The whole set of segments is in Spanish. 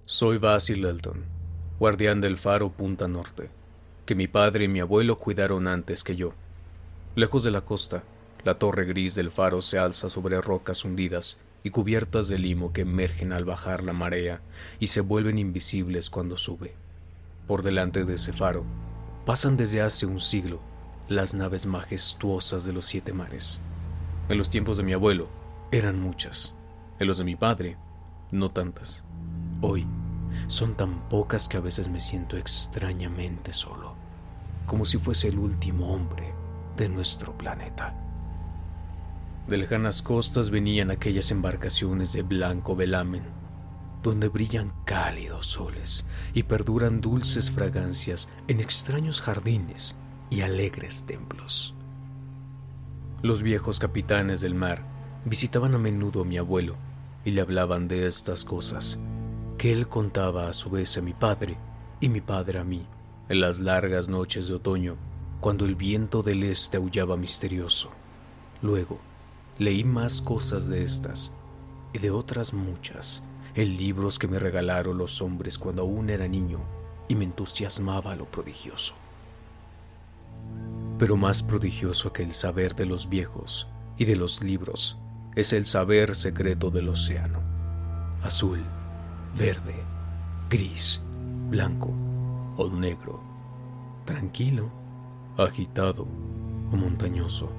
Soy Basil Elton, guardián del faro Punta Norte, que mi padre y mi abuelo cuidaron antes que yo. Lejos de la costa, la torre gris del faro se alza sobre rocas hundidas y cubiertas de limo que emergen al bajar la marea y se vuelven invisibles cuando sube. Por delante de ese faro, pasan desde hace un siglo las naves majestuosas de los 7 mares. En los tiempos de mi abuelo, eran muchas. En los de mi padre, no tantas. Hoy, son tan pocas que a veces me siento extrañamente solo, como si fuese el último hombre de nuestro planeta. De lejanas costas venían aquellas embarcaciones de blanco velamen, donde brillan cálidos soles y perduran dulces fragancias en extraños jardines y alegres templos. Los viejos capitanes del mar visitaban a menudo a mi abuelo y le hablaban de estas cosas, que él contaba a su vez a mi padre y mi padre a mí, en las largas noches de otoño, cuando el viento del este aullaba misterioso. Luego, leí más cosas de estas y de otras muchas en libros que me regalaron los hombres cuando aún era niño y me entusiasmaba lo prodigioso. Pero más prodigioso que el saber de los viejos y de los libros es el saber secreto del océano. Azul, verde, gris, blanco o negro, tranquilo, agitado o montañoso.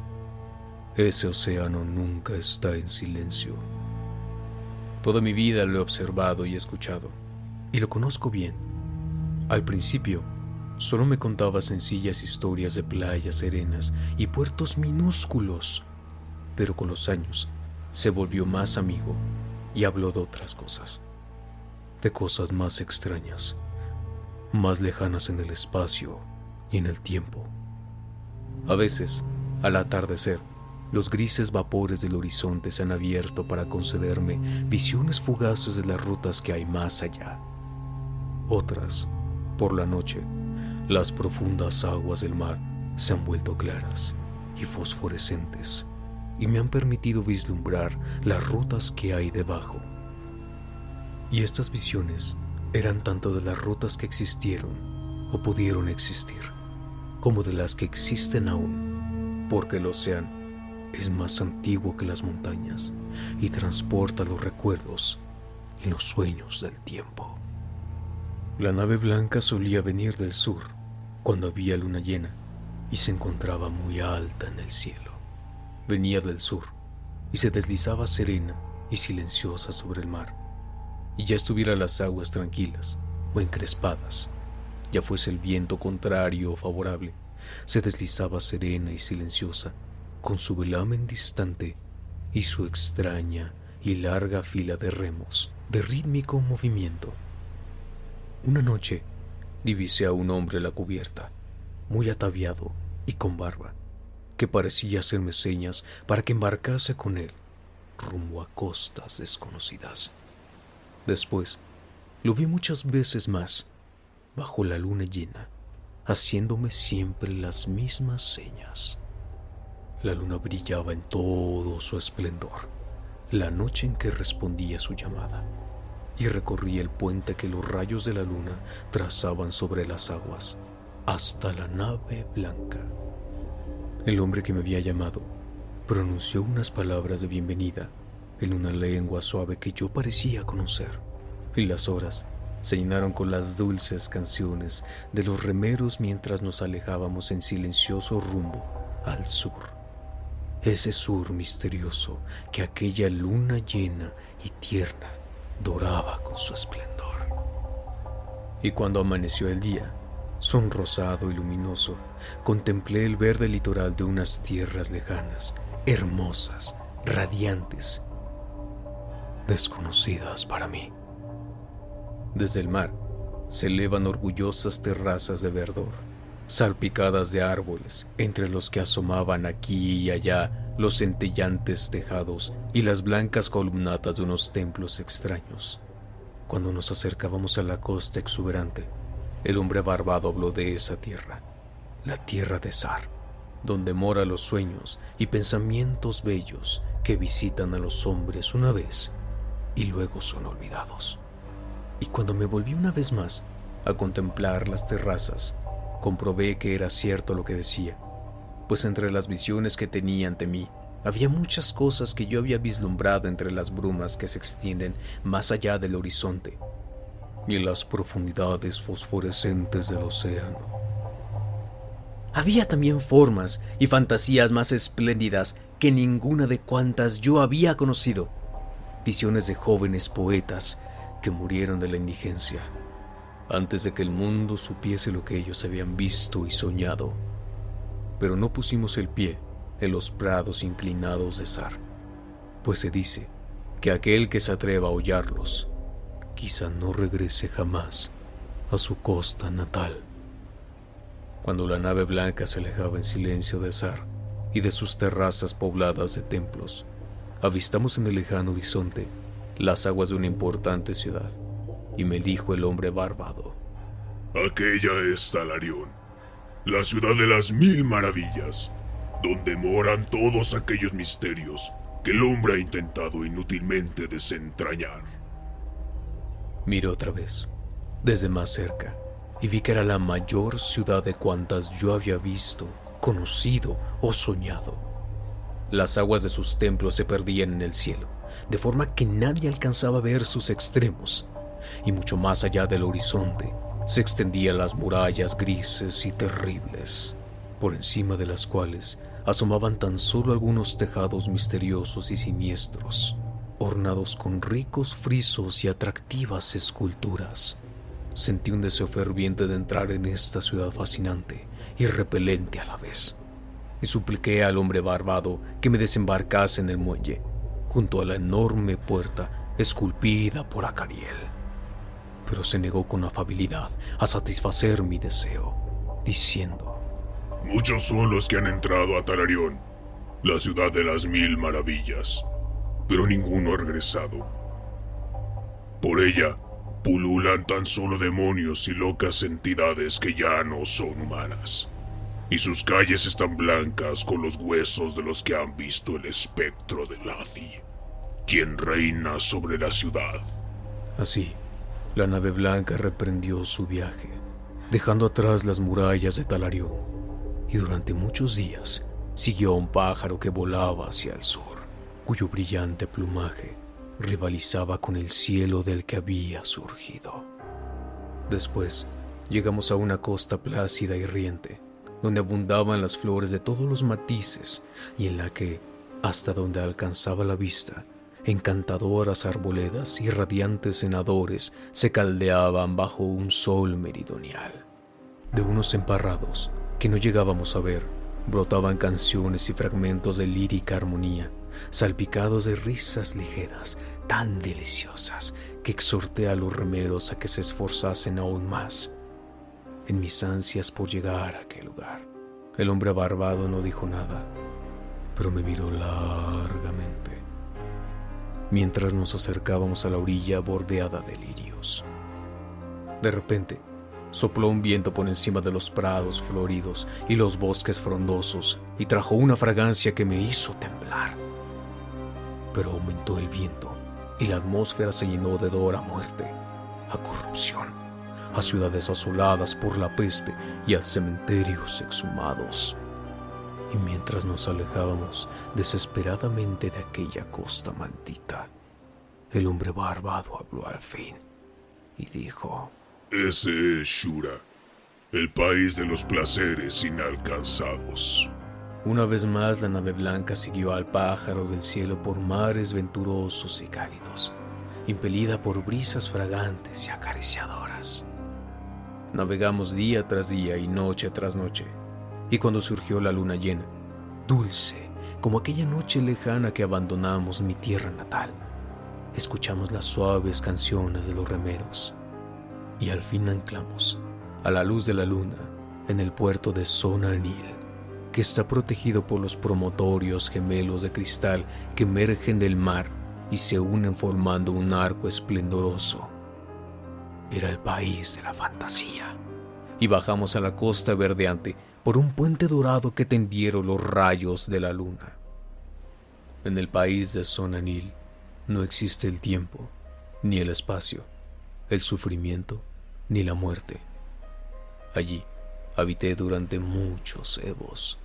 Ese océano nunca está en silencio. Toda mi vida lo he observado y escuchado, y lo conozco bien. Al principio, solo me contaba sencillas historias de playas serenas y puertos minúsculos, pero con los años se volvió más amigo y habló de otras cosas, de cosas más extrañas, más lejanas en el espacio y en el tiempo. A veces, al atardecer, los grises vapores del horizonte se han abierto para concederme visiones fugaces de las rutas que hay más allá. Otras, por la noche, las profundas aguas del mar se han vuelto claras y fosforescentes y me han permitido vislumbrar las rutas que hay debajo. Y estas visiones eran tanto de las rutas que existieron o pudieron existir, como de las que existen aún, porque el océano es más antiguo que las montañas y transporta los recuerdos y los sueños del tiempo. La nave blanca solía venir del sur cuando había luna llena y se encontraba muy alta en el cielo. Venía del sur y se deslizaba serena y silenciosa sobre el mar, y ya estuvieran las aguas tranquilas o encrespadas, ya fuese el viento contrario o favorable, se deslizaba serena y silenciosa con su velamen distante y su extraña y larga fila de remos de rítmico movimiento. Una noche divisé a un hombre a la cubierta, muy ataviado y con barba, que parecía hacerme señas para que embarcase con él rumbo a costas desconocidas. Después lo vi muchas veces más, bajo la luna llena, haciéndome siempre las mismas señas. La luna brillaba en todo su esplendor la noche en que respondí a su llamada, y recorrí el puente que los rayos de la luna trazaban sobre las aguas hasta la nave blanca. El hombre que me había llamado pronunció unas palabras de bienvenida en una lengua suave que yo parecía conocer, y las horas se llenaron con las dulces canciones de los remeros mientras nos alejábamos en silencioso rumbo al sur. Ese sur misterioso que aquella luna llena y tierna doraba con su esplendor. Y cuando amaneció el día, sonrosado y luminoso, contemplé el verde litoral de unas tierras lejanas, hermosas, radiantes, desconocidas para mí. Desde el mar se elevan orgullosas terrazas de verdor, salpicadas de árboles, entre los que asomaban aquí y allá los centellantes tejados y las blancas columnatas de unos templos extraños. Cuando nos acercábamos a la costa exuberante, el hombre barbado habló de esa tierra, la tierra de Sar, donde moran los sueños y pensamientos bellos que visitan a los hombres una vez y luego son olvidados. Y cuando me volví una vez más a contemplar las terrazas, comprobé que era cierto lo que decía, pues entre las visiones que tenía ante mí había muchas cosas que yo había vislumbrado entre las brumas que se extienden más allá del horizonte y en las profundidades fosforescentes del océano. Había también formas y fantasías más espléndidas que ninguna de cuantas yo había conocido, visiones de jóvenes poetas que murieron de la indigencia antes de que el mundo supiese lo que ellos habían visto y soñado. Pero no pusimos el pie en los prados inclinados de Sar, pues se dice que aquel que se atreva a hollarlos quizá no regrese jamás a su costa natal. Cuando la nave blanca se alejaba en silencio de Sar y de sus terrazas pobladas de templos, avistamos en el lejano horizonte las aguas de una importante ciudad, y me dijo el hombre barbado: aquella es Talarión, la ciudad de las 1000 maravillas, donde moran todos aquellos misterios que el hombre ha intentado inútilmente desentrañar. Miré otra vez, desde más cerca, y vi que era la mayor ciudad de cuantas yo había visto, conocido o soñado. Las aguas de sus templos se perdían en el cielo, de forma que nadie alcanzaba a ver sus extremos, y mucho más allá del horizonte se extendían las murallas grises y terribles, por encima de las cuales asomaban tan solo algunos tejados misteriosos y siniestros, ornados con ricos frisos y atractivas esculturas. Sentí un deseo ferviente de entrar en esta ciudad fascinante y repelente a la vez, y supliqué al hombre barbado que me desembarcase en el muelle, junto a la enorme puerta esculpida por Acariel. Pero se negó con afabilidad a satisfacer mi deseo, diciendo: muchos son los que han entrado a Talarión, la ciudad de las 1000 maravillas, pero ninguno ha regresado. Por ella pululan tan solo demonios y locas entidades que ya no son humanas, y sus calles están blancas con los huesos de los que han visto el espectro de Lathi, quien reina sobre la ciudad. Así, la nave blanca reprendió su viaje, dejando atrás las murallas de Talarión, y durante muchos días siguió a un pájaro que volaba hacia el sur, cuyo brillante plumaje rivalizaba con el cielo del que había surgido. Después, llegamos a una costa plácida y riente, donde abundaban las flores de todos los matices y en la que, hasta donde alcanzaba la vista, encantadoras arboledas y radiantes cenadores se caldeaban bajo un sol meridional. De unos emparrados que no llegábamos a ver, brotaban canciones y fragmentos de lírica armonía, salpicados de risas ligeras, tan deliciosas que exhorté a los remeros a que se esforzasen aún más en mis ansias por llegar a aquel lugar. El hombre barbado no dijo nada, pero me miró largamente mientras nos acercábamos a la orilla bordeada de lirios. De repente, sopló un viento por encima de los prados floridos y los bosques frondosos y trajo una fragancia que me hizo temblar. Pero aumentó el viento y la atmósfera se llenó de hedor a muerte, a corrupción, a ciudades asoladas por la peste y a cementerios exhumados. Y mientras nos alejábamos desesperadamente de aquella costa maldita, el hombre barbado habló al fin y dijo: ese es Shura, el país de los placeres inalcanzados. Una vez más la nave blanca siguió al pájaro del cielo por mares venturosos y cálidos, impelida por brisas fragantes y acariciadoras. Navegamos día tras día y noche tras noche, y cuando surgió la luna llena, dulce como aquella noche lejana que abandonamos mi tierra natal, escuchamos las suaves canciones de los remeros, y al fin anclamos a la luz de la luna en el puerto de Sona Anil, que está protegido por los promontorios gemelos de cristal que emergen del mar y se unen formando un arco esplendoroso. Era el país de la fantasía, y bajamos a la costa verdeante por un puente dorado que tendieron los rayos de la luna. En el país de Sona Anil no existe el tiempo ni el espacio, el sufrimiento ni la muerte. Allí habité durante muchos evos.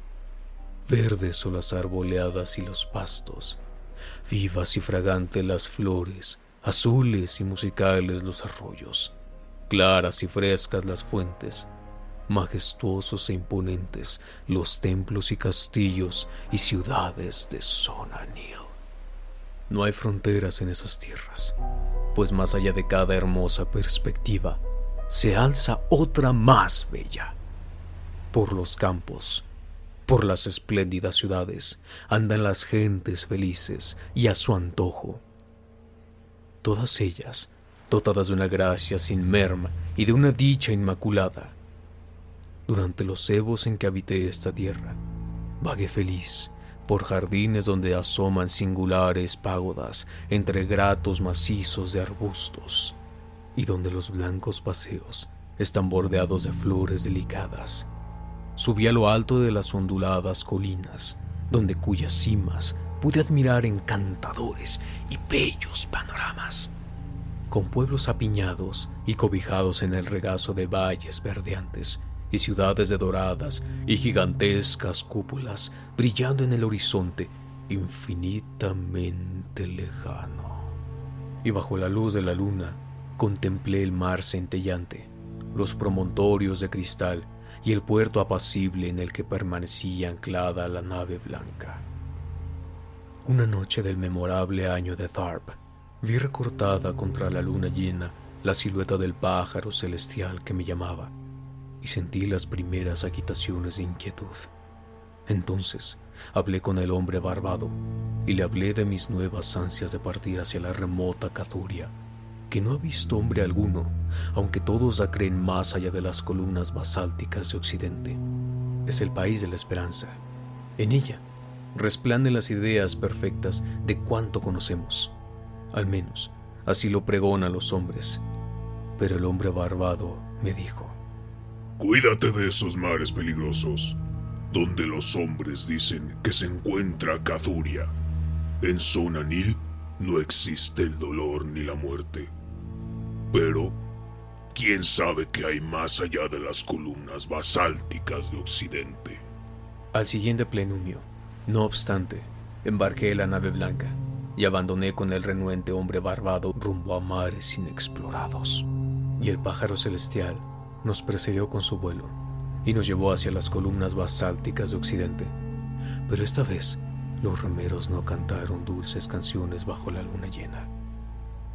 Verdes son las arboleadas y los pastos, vivas y fragantes las flores, azules y musicales los arroyos, claras y frescas las fuentes, majestuosos e imponentes los templos y castillos y ciudades de Sonanil. No hay fronteras en esas tierras, pues más allá de cada hermosa perspectiva se alza otra más bella. Por los campos, por las espléndidas ciudades, andan las gentes felices y a su antojo. Todas ellas dotadas de una gracia sin merma y de una dicha inmaculada. Durante los evos en que habité esta tierra, vagué feliz por jardines donde asoman singulares págodas entre gratos macizos de arbustos, y donde los blancos paseos están bordeados de flores delicadas. Subí a lo alto de las onduladas colinas, donde cuyas cimas pude admirar encantadores y bellos panoramas, con pueblos apiñados y cobijados en el regazo de valles verdeantes y ciudades de doradas y gigantescas cúpulas brillando en el horizonte infinitamente lejano. Y bajo la luz de la luna contemplé el mar centelleante, los promontorios de cristal y el puerto apacible en el que permanecía anclada la nave blanca. Una noche del memorable año de Tharp, vi recortada contra la luna llena la silueta del pájaro celestial que me llamaba, y sentí las primeras agitaciones de inquietud. Entonces hablé con el hombre barbado y le hablé de mis nuevas ansias de partir hacia la remota Cathuria, que no ha visto hombre alguno, aunque todos la creen más allá de las columnas basálticas de Occidente. Es el país de la esperanza. En ella resplandecen las ideas perfectas de cuanto conocemos. Al menos así lo pregonan los hombres. Pero el hombre barbado me dijo: cuídate de esos mares peligrosos, donde los hombres dicen que se encuentra Cathuria. En Sonanil no existe el dolor ni la muerte. Pero, ¿quién sabe qué hay más allá de las columnas basálticas de Occidente? Al siguiente plenumio, no obstante, embarqué la nave blanca y abandoné con el renuente hombre barbado rumbo a mares inexplorados. Y el pájaro celestial nos precedió con su vuelo y nos llevó hacia las columnas basálticas de Occidente. Pero esta vez los remeros no cantaron dulces canciones bajo la luna llena.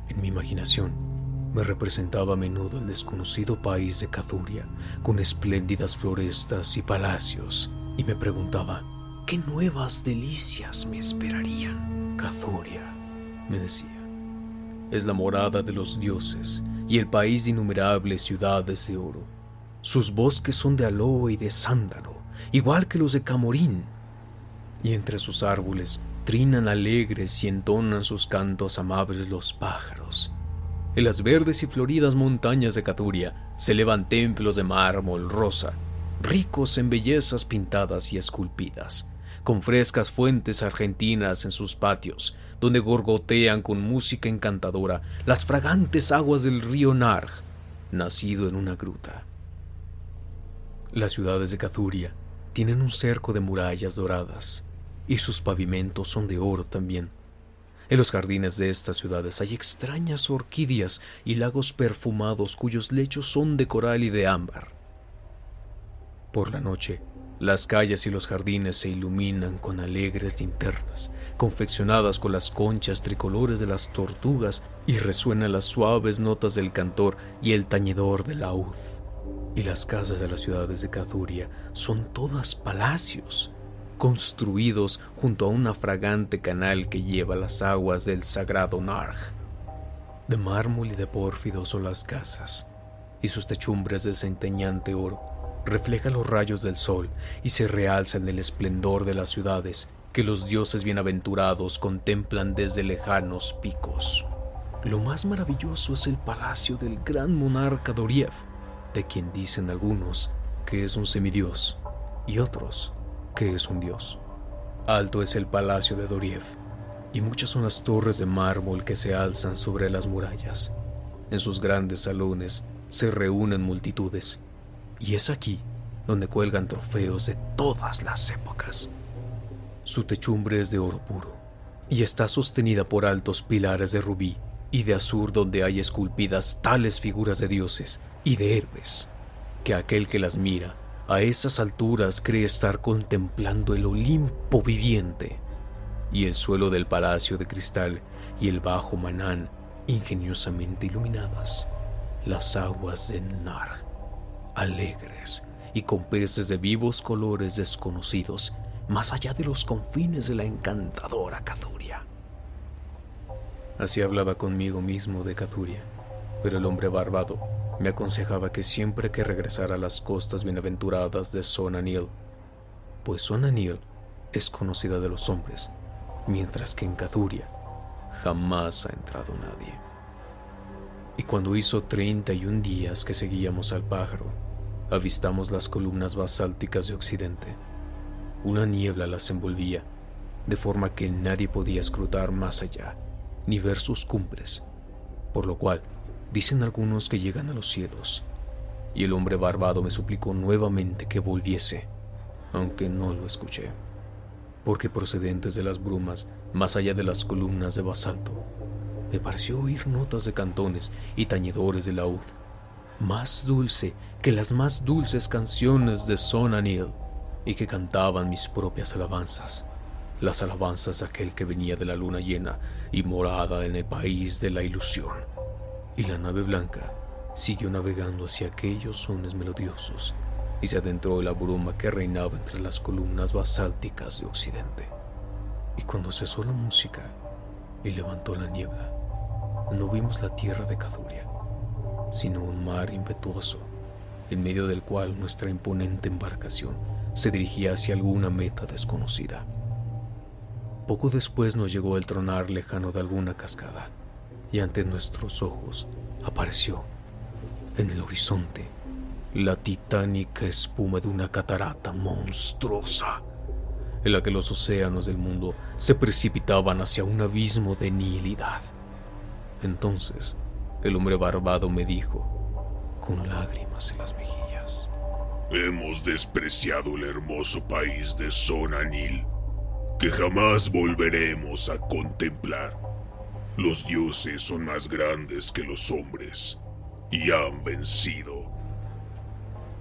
En mi imaginación me representaba a menudo el desconocido país de Cathuria, con espléndidas florestas y palacios, y me preguntaba qué nuevas delicias me esperarían. Cathuria, me decía, es la morada de los dioses y el país de innumerables ciudades de oro. Sus bosques son de aloe y de sándalo, igual que los de Camorín, y entre sus árboles trinan alegres y entonan sus cantos amables los pájaros. En las verdes y floridas montañas de Cathuria se elevan templos de mármol rosa, ricos en bellezas pintadas y esculpidas, con frescas fuentes argentinas en sus patios, donde gorgotean con música encantadora las fragantes aguas del río Narg, nacido en una gruta. Las ciudades de Cathuria tienen un cerco de murallas doradas, y sus pavimentos son de oro también. En los jardines de estas ciudades hay extrañas orquídeas y lagos perfumados cuyos lechos son de coral y de ámbar. Por la noche, las calles y los jardines se iluminan con alegres linternas, confeccionadas con las conchas tricolores de las tortugas, y resuenan las suaves notas del cantor y el tañedor del laúd. Y las casas de las ciudades de Cathuria son todas palacios, construidos junto a una fragante canal que lleva las aguas del sagrado Narg. De mármol y de pórfido son las casas, y sus techumbres de centelleante oro reflejan los rayos del sol y se realzan el esplendor de las ciudades que los dioses bienaventurados contemplan desde lejanos picos. Lo más maravilloso es el palacio del gran monarca Doriev, de quien dicen algunos que es un semidios y otros que es un dios. Alto es el palacio de Doriev, y muchas son las torres de mármol que se alzan sobre las murallas. En sus grandes salones se reúnen multitudes, y es aquí donde cuelgan trofeos de todas las épocas. Su techumbre es de oro puro, y está sostenida por altos pilares de rubí y de azur, donde hay esculpidas tales figuras de dioses y de héroes, que aquel que las mira a esas alturas cree estar contemplando el Olimpo viviente, y el suelo del palacio de cristal y el bajo Manán ingeniosamente iluminadas, las aguas de Nar, alegres y con peces de vivos colores desconocidos, más allá de los confines de la encantadora Cathuria. Así hablaba conmigo mismo de Cathuria, pero el hombre barbado me aconsejaba que siempre que regresara a las costas bienaventuradas de Sona-Nyl, pues Sona-Nyl es conocida de los hombres, mientras que en Cathuria jamás ha entrado nadie. Y cuando hizo 31 días que seguíamos al pájaro, avistamos las columnas basálticas de Occidente. Una niebla las envolvía, de forma que nadie podía escrutar más allá, ni ver sus cumbres, por lo cual dicen algunos que llegan a los cielos. Y el hombre barbado me suplicó nuevamente que volviese, aunque no lo escuché, porque procedentes de las brumas, más allá de las columnas de basalto, me pareció oír notas de cantones y tañedores de laúd, más dulce que las más dulces canciones de Sona-Nyl, y que cantaban mis propias alabanzas, las alabanzas de aquel que venía de la luna llena y morada en el país de la ilusión. Y la nave blanca siguió navegando hacia aquellos sones melodiosos y se adentró en la bruma que reinaba entre las columnas basálticas de Occidente. Y cuando cesó la música y levantó la niebla, no vimos la tierra de Cathuria, sino un mar impetuoso, en medio del cual nuestra imponente embarcación se dirigía hacia alguna meta desconocida. Poco después nos llegó el tronar lejano de alguna cascada, y ante nuestros ojos apareció, en el horizonte, la titánica espuma de una catarata monstruosa, en la que los océanos del mundo se precipitaban hacia un abismo de nihilidad. Entonces, el hombre barbado me dijo, con lágrimas en las mejillas: hemos despreciado el hermoso país de Sona-Nyl, que jamás volveremos a contemplar. Los dioses son más grandes que los hombres y han vencido.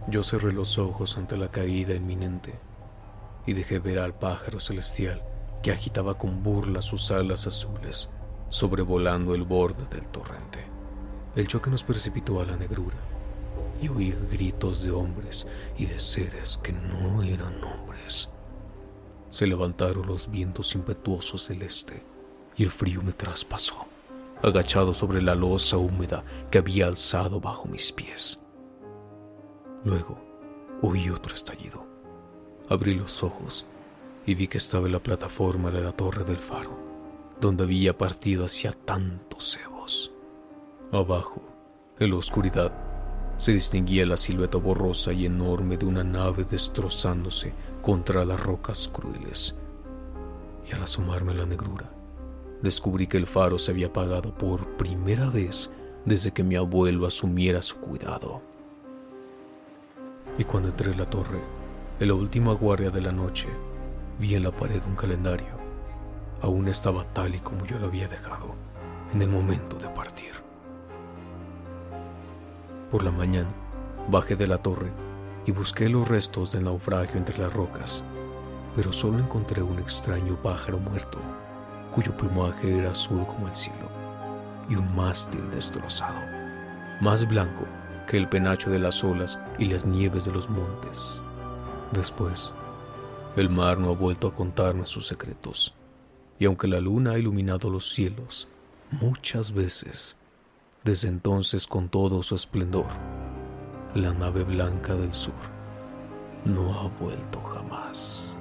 Yo cerré los ojos ante la caída inminente y dejé ver al pájaro celestial que agitaba con burla sus alas azules, sobrevolando el borde del torrente. El choque nos precipitó a la negrura y oí gritos de hombres y de seres que no eran hombres. Se levantaron los vientos impetuosos del este y el frío me traspasó, agachado sobre la losa húmeda que había alzado bajo mis pies. Luego oí otro estallido. Abrí los ojos y vi que estaba en la plataforma de la torre del faro, donde había partido hacia tantos cebos. Abajo, en la oscuridad, se distinguía la silueta borrosa y enorme de una nave destrozándose contra las rocas crueles. Y al asomarme a la negrura, descubrí que el faro se había apagado por primera vez desde que mi abuelo asumiera su cuidado. Y cuando entré en la torre, en la última guardia de la noche, vi en la pared un calendario. Aún estaba tal y como yo lo había dejado en el momento de partir. Por la mañana, bajé de la torre y busqué los restos del naufragio entre las rocas, pero solo encontré un extraño pájaro muerto, cuyo plumaje era azul como el cielo, y un mástil destrozado, más blanco que el penacho de las olas y las nieves de los montes. Después, el mar no ha vuelto a contarme sus secretos, y aunque la luna ha iluminado los cielos muchas veces, desde entonces con todo su esplendor, la nave blanca del sur no ha vuelto jamás.